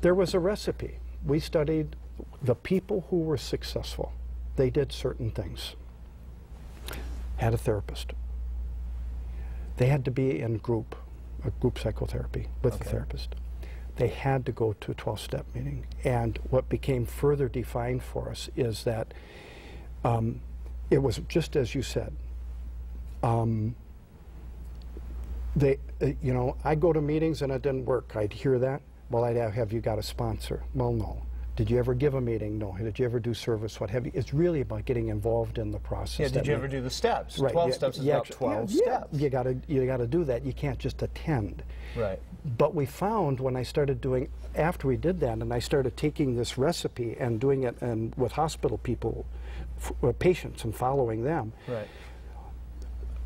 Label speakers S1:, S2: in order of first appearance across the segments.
S1: There was a recipe. We studied the people who were successful. They did certain things. Had a therapist. They had to be in group psychotherapy with a therapist. They had to go to a 12-step meeting. And what became further defined for us is that it was just as you said. You know, I'd go to meetings and it didn't work. I'd hear that. Well, I'd have you got a sponsor? Well, no. Did you ever give a meeting? No. Did you ever do service? What have you? It's really about getting involved in the process.
S2: Yeah. Did you ever do the steps?
S1: Right.
S2: 12 steps is about 12 steps.
S1: You gotta do that. You can't just attend.
S2: Right.
S1: But we found when I started doing, after we did that, and I started taking this recipe and doing it with hospital people, patients, and following them.
S2: Right.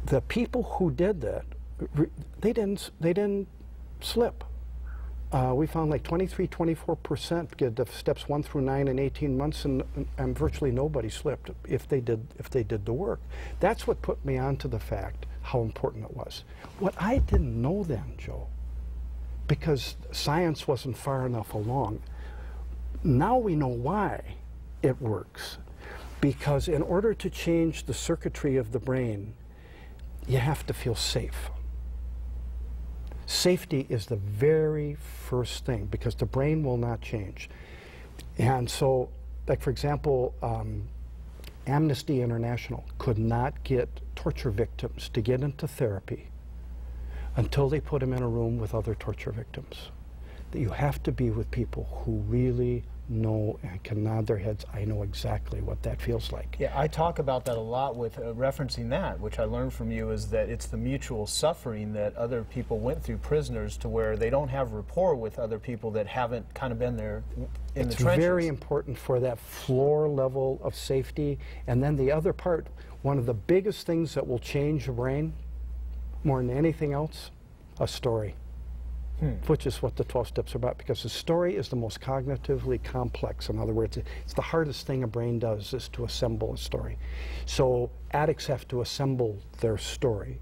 S1: The people who did that, they didn't slip. We found like 23–24% get the steps 1 through 9 in 18 months, and virtually nobody slipped if they did the work. That's what put me onto the fact how important it was. What I didn't know then, Joe, because science wasn't far enough along. Now we know why it works, because in order to change the circuitry of the brain, you have to feel safe. Safety is the very first thing, because the brain will not change. And so, like for example, Amnesty International could not get torture victims to get into therapy until they put them in a room with other torture victims. That you have to be with people who really know and can nod their heads. I know exactly what that feels like.
S2: Yeah, I talk about that a lot with referencing that, which I learned from you, is that it's the mutual suffering that other people went through, prisoners, to where they don't have rapport with other people that haven't kind of been there in the trenches.
S1: It's very important for that floor level of safety. And then the other part, one of the biggest things that will change your brain more than anything else, a story. Which is what the 12 steps are about, because the story is the most cognitively complex. In other words, it's the hardest thing a brain does, is to assemble a story. So addicts have to assemble their story.